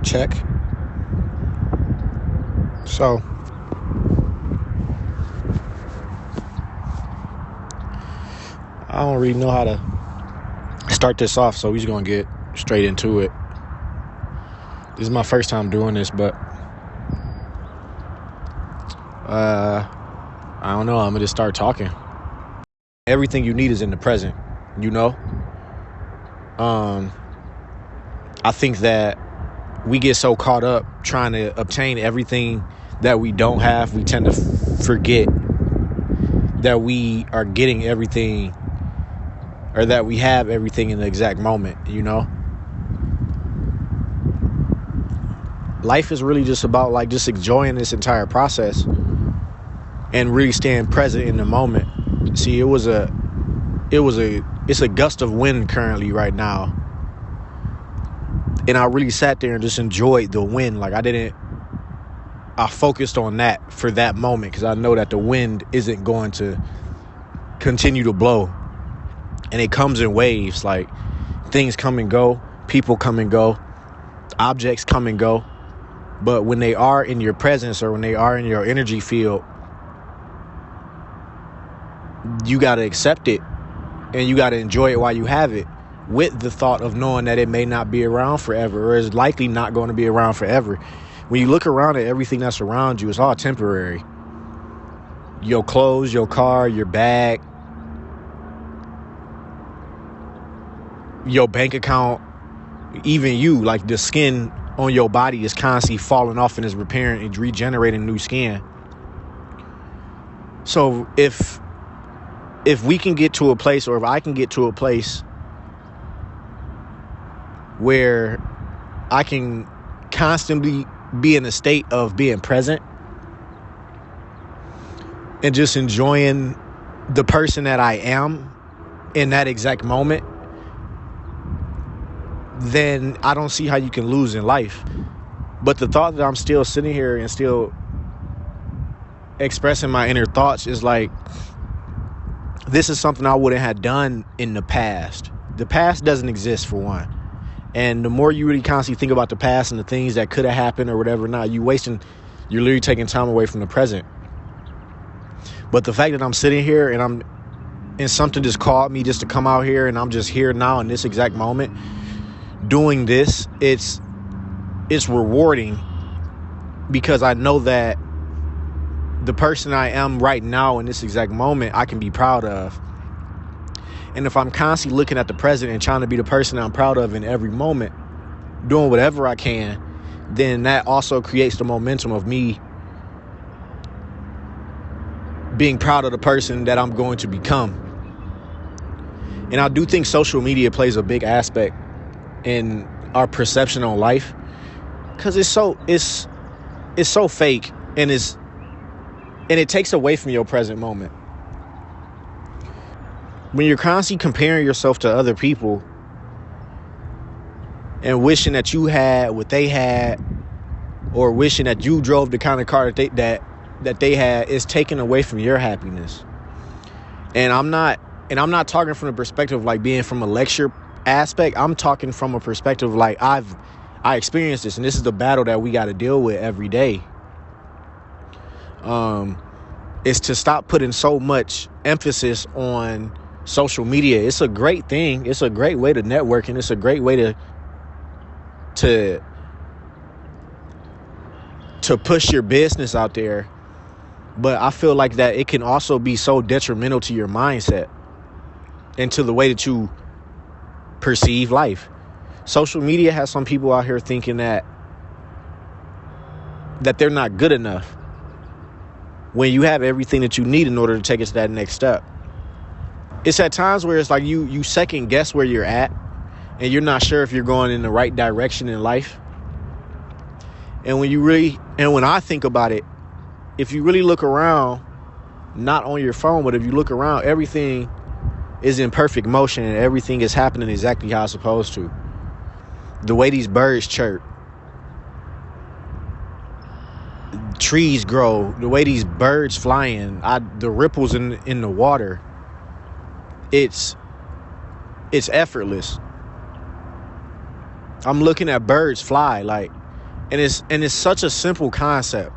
check. So, I don't really know how to start this off, so we're just going to get straight into it. This is my first time doing this, but I don't know. I'm going to just start talking. Everything you need is in the present, you know? I think that we get so caught up trying to obtain everything that we don't have, we tend to forget that we are getting everything, or that we have everything in the exact moment, you know? Life is really just about like just enjoying this entire process and really staying present in the moment. See, it's a gust of wind currently right now. And I really sat there and just enjoyed the wind. Like I focused on that for that moment because I know that the wind isn't going to continue to blow. And it comes in waves, like things come and go, people come and go, objects come and go. But when they are in your presence or when they are in your energy field, you got to accept it and you got to enjoy it while you have it, with the thought of knowing that it may not be around forever, or is likely not going to be around forever. When you look around at everything that's around you, it's all temporary. Your clothes, your car, your bag, your bank account, even you, like the skin on your body is constantly falling off and is repairing and regenerating new skin. So if we can get to a place, or if I can get to a place where I can constantly be in a state of being present and just enjoying the person that I am in that exact moment, then I don't see how you can lose in life. But the thought that I'm still sitting here and still expressing my inner thoughts is like, this is something I wouldn't have done in the past. The past doesn't exist, for one. And the more you really constantly think about the past and the things that could have happened or whatever, you're literally taking time away from the present. But the fact that I'm sitting here and something just called me just to come out here, and I'm just here now in this exact moment doing this, it's rewarding, because I know that the person I am right now in this exact moment, I can be proud of. And if I'm constantly looking at the present and trying to be the person I'm proud of in every moment, doing whatever I can, then that also creates the momentum of me being proud of the person that I'm going to become. And I do think social media plays a big aspect in our perception on life, because it's so fake, and it takes away from your present moment. When you're constantly comparing yourself to other people and wishing that you had what they had, or wishing that you drove the kind of car that they had, is taken away from your happiness. And I'm not talking from the perspective of like being from a lecture aspect. I'm talking from a perspective like I experienced this, and this is the battle that we got to deal with every day. Is to stop putting so much emphasis on social media. It's a great thing. It's a great way to network, and it's a great way to push your business out there. But I feel like that it can also be so detrimental to your mindset and to the way that you perceive life. Social media has some people out here thinking that they're not good enough, when you have everything that you need in order to take it to that next step. It's at times where it's like you second guess where you're at, and you're not sure if you're going in the right direction in life. And when I think about it, if you really look around, not on your phone, but if you look around, everything is in perfect motion and everything is happening exactly how it's supposed to. The way these birds chirp, trees grow, the way these birds flying, the ripples in the water, it's effortless. I'm looking at birds fly, like, and it's such a simple concept,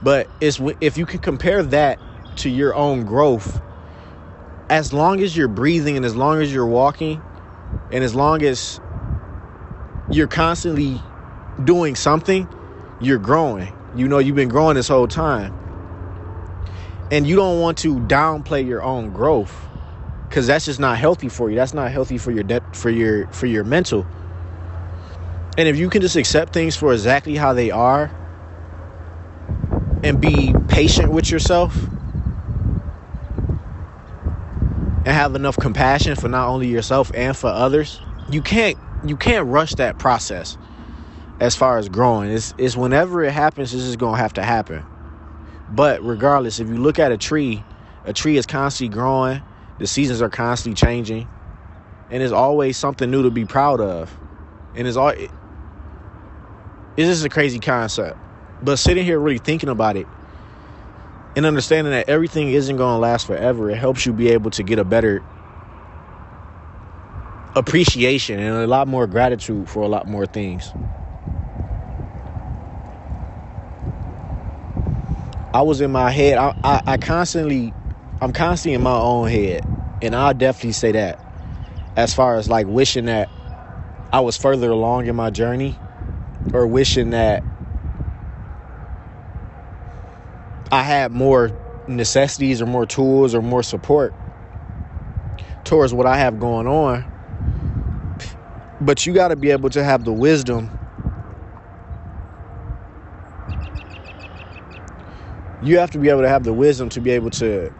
but if you can compare that to your own growth, as long as you're breathing and as long as you're walking and as long as you're constantly doing something, you're growing. You know, you've been growing this whole time. And you don't want to downplay your own growth, because that's just not healthy for you. That's not healthy for your mental. And if you can just accept things for exactly how they are and be patient with yourself and have enough compassion for not only yourself and for others, you can't rush that process. As far as growing, it's whenever it happens, it's just gonna have to happen. But regardless, if you look at a tree is constantly growing, the seasons are constantly changing, and there's always something new to be proud of. And it's just a crazy concept. But sitting here really thinking about it and understanding that everything isn't going to last forever, it helps you be able to get a better appreciation and a lot more gratitude for a lot more things. I was in my head. I'm constantly in my own head. And I'll definitely say that as far as like wishing that I was further along in my journey, or wishing that I had more necessities or more tools or more support towards what I have going on. But you got to be able to have the wisdom. You have to be able to have the wisdom to be able to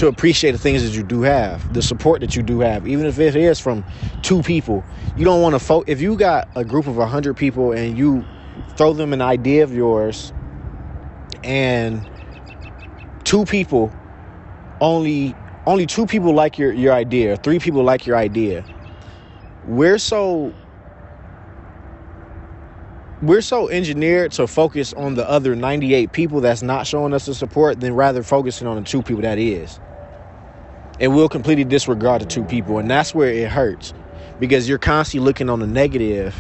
appreciate the things that you do have, the support that you do have, even if it is from 2 people. You don't want to if you got a group of 100 people and you throw them an idea of yours, and 2 people, only 2 people like your idea, 3 people like your idea. We're so engineered to focus on the other 98 people that's not showing us the support than rather focusing on the 2 people that is. And we'll completely disregard the 2 people. And that's where it hurts, because you're constantly looking on the negative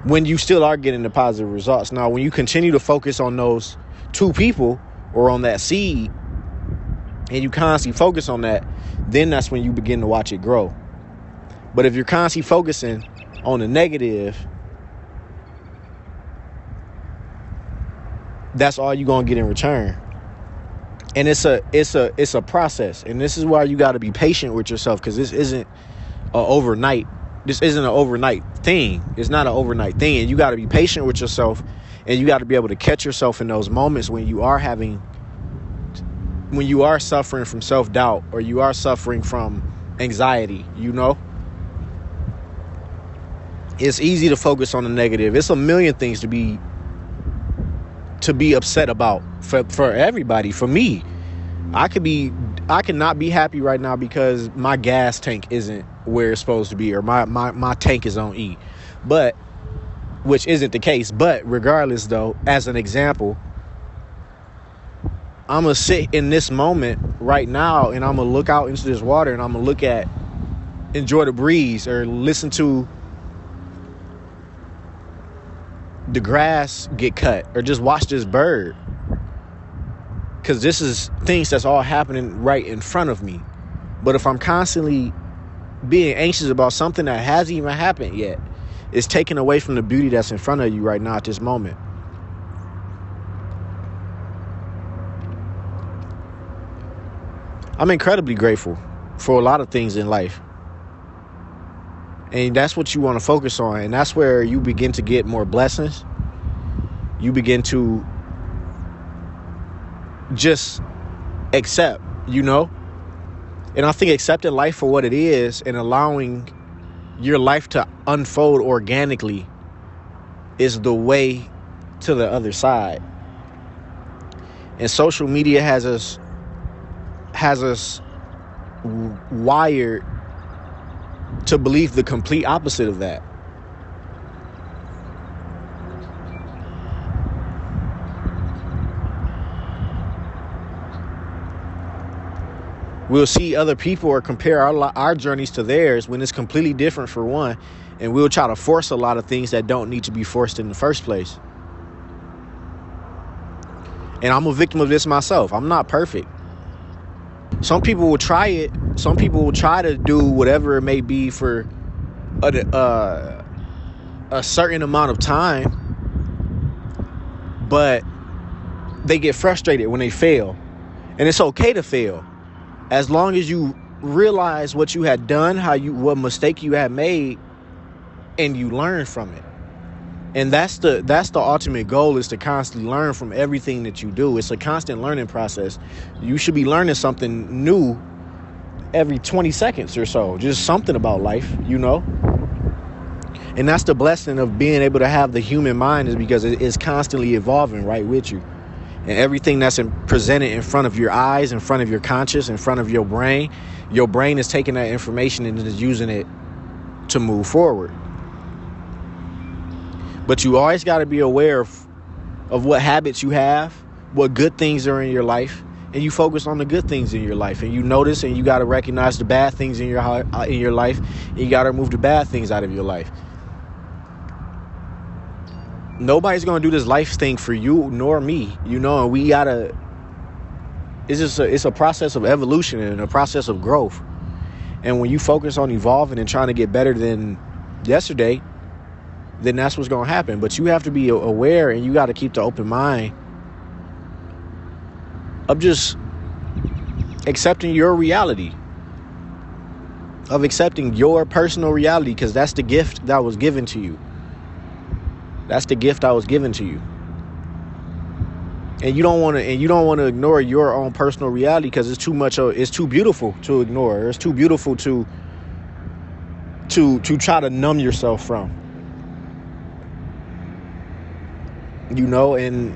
when you still are getting the positive results. Now, when you continue to focus on those 2 people or on that seed, and you constantly focus on that, then that's when you begin to watch it grow. But if you're constantly focusing on the negative, that's all you're going to get in return. And it's a process. And this is why you got to be patient with yourself, because this isn't an overnight thing. It's not an overnight thing. And you got to be patient with yourself, and you got to be able to catch yourself in those moments when you are suffering from self-doubt, or you are suffering from anxiety, you know? It's easy to focus on the negative. It's a million things to be upset about for everybody. For me, I could not be happy right now because my gas tank isn't where it's supposed to be, or my tank is on E. But which isn't the case. But regardless, though, as an example, I'm going to sit in this moment right now, and I'm going to look out into this water, and I'm going to enjoy the breeze, or listen to the grass get cut, or just watch this bird. Because this is things that's all happening right in front of me. But if I'm constantly being anxious about something that hasn't even happened yet, it's taken away from the beauty that's in front of you right now at this moment. I'm incredibly grateful for a lot of things in life. And that's what you want to focus on. And that's where you begin to get more blessings. You begin to just accept, you know? And I think accepting life for what it is and allowing your life to unfold organically is the way to the other side. And social media has us wired to believe the complete opposite of that. We'll see other people or compare our journeys to theirs when it's completely different for one. And we'll try to force a lot of things that don't need to be forced in the first place. And I'm a victim of this myself. I'm not perfect. Some people will try it. Some people will try to do whatever it may be for a certain amount of time. But they get frustrated when they fail. And it's okay to fail. As long as you realize what you had done, what mistake you had made, and you learn from it. And that's the ultimate goal, is to constantly learn from everything that you do. It's a constant learning process. You should be learning something new every 20 seconds or so. Just something about life, you know? And that's the blessing of being able to have the human mind, is because it is constantly evolving right with you. And everything that's presented in front of your eyes, in front of your conscious, in front of your brain is taking that information and is using it to move forward. But you always got to be aware of what habits you have, what good things are in your life, and you focus on the good things in your life. And you notice, and you got to recognize the bad things in your life, and you got to remove the bad things out of your life. Nobody's going to do this life thing for you nor me, you know, and we got to, it's a process of evolution and a process of growth. And when you focus on evolving and trying to get better than yesterday, then that's what's going to happen. But you have to be aware, and you got to keep the open mind of just accepting your reality, of accepting your personal reality, because that's the gift that was given to you. That's the gift I was given to you. And you don't want to ignore your own personal reality, because it's too beautiful to ignore. It's too beautiful to try to numb yourself from. You know, and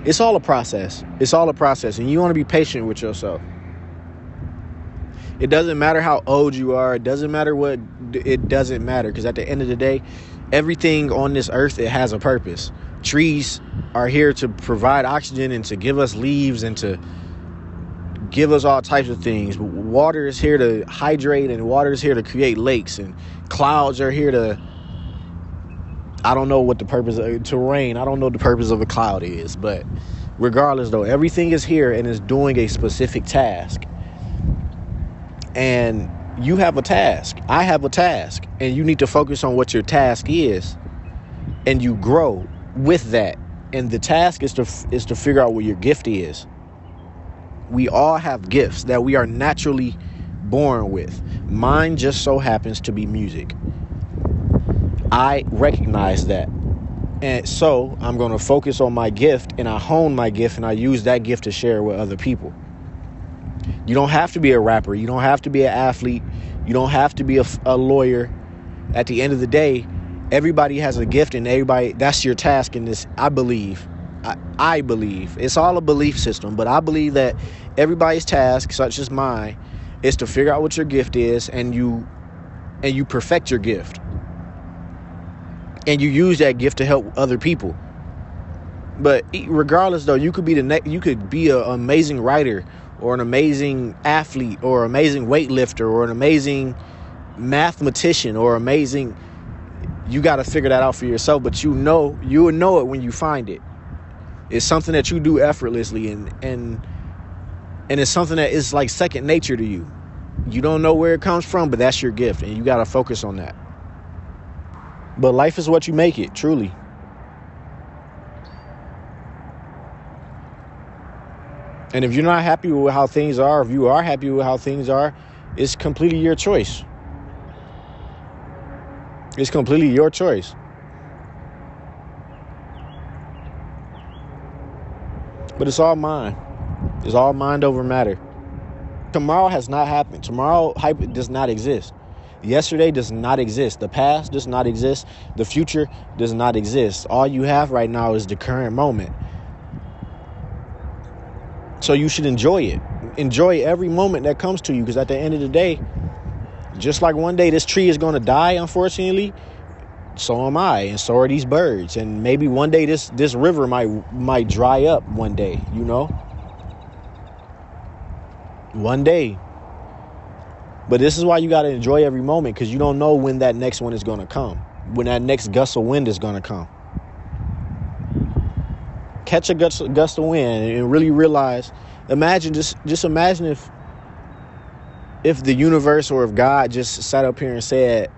it's all a process. It's all a process. And you want to be patient with yourself. It doesn't matter how old you are. It doesn't matter because at the end of the day, everything on this earth, it has a purpose. Trees are here to provide oxygen and to give us leaves and to give us all types of things. Water is here to hydrate, and water is here to create lakes, and clouds are here to, I don't know what the purpose to rain. I don't know what the purpose of a cloud is, but regardless though, everything is here and is doing a specific task. And you have a task. I have a task. And you need to focus on what your task is. And you grow with that. And the task is to figure out what your gift is. We all have gifts that we are naturally born with. Mine just so happens to be music. I recognize that. And so I'm going to focus on my gift, and I hone my gift, and I use that gift to share with other people. You don't have to be a rapper. You don't have to be an athlete. You don't have to be a lawyer. At the end of the day, everybody has a gift, and that's your task in this. I believe it's all a belief system, but I believe that everybody's task, such as mine, is to figure out what your gift is, and you perfect your gift. And you use that gift to help other people. But regardless, though, you could be an amazing writer, or an amazing athlete, or an amazing weightlifter, or an amazing mathematician, or you got to figure that out for yourself. But you will know it when you find it. It's something that you do effortlessly, and it's something that is like second nature to you. You don't know where it comes from, but that's your gift, and you got to focus on that. But life is what you make it, truly. And if you're not happy with how things are, if you are happy with how things are, it's completely your choice. It's completely your choice. But it's all mine. It's all mind over matter. Tomorrow has not happened. Tomorrow does not exist. Yesterday does not exist. The past does not exist. The future does not exist. All you have right now is the current moment. So you should enjoy it. Enjoy every moment that comes to you, because at the end of the day, just like one day this tree is going to die, unfortunately, so am I, and so are these birds. And maybe one day this river might dry up one day, you know. One day. But this is why you got to enjoy every moment, because you don't know when that next one is going to come, when that next gust of wind is going to come. Catch a gust of wind and really realize, just imagine if the universe or if God just sat up here and said,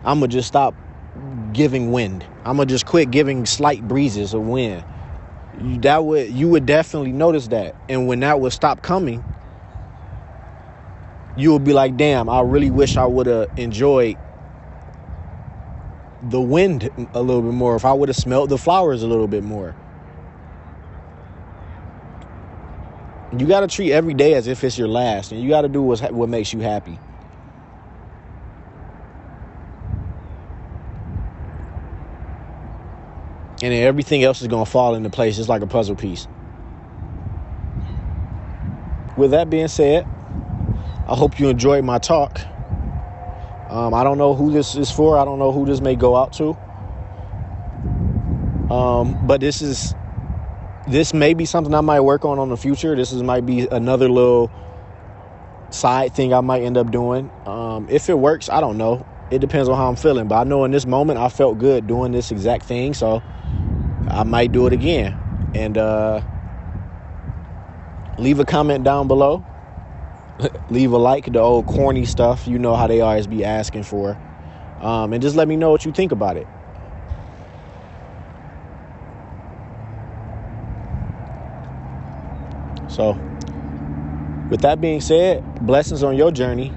I'm going to just stop giving wind. I'm going to just quit giving slight breezes of wind. You would definitely notice that. And when that would stop coming, you would be like, damn, I really wish I would have enjoyed the wind a little bit more. If I would have smelled the flowers a little bit more. You got to treat every day as if it's your last. And you got to do what makes you happy. And then everything else is going to fall into place just like a puzzle piece. With that being said, I hope you enjoyed my talk. I don't know who this is for. I don't know who this may go out to. But this may be something I might work on the future. Might be another little side thing I might end up doing. If it works, I don't know. It depends on how I'm feeling. But I know in this moment, I felt good doing this exact thing. So I might do it again. And leave a comment down below. Leave a like, the old corny stuff. You know how they always be asking for. And just let me know what you think about it. So, with that being said, blessings on your journey.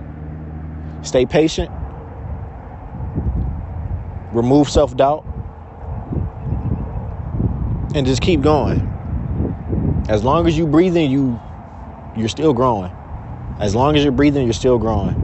Stay patient. Remove self-doubt. And just keep going. As long as you're breathing, you're still growing. As long as you're breathing, you're still growing.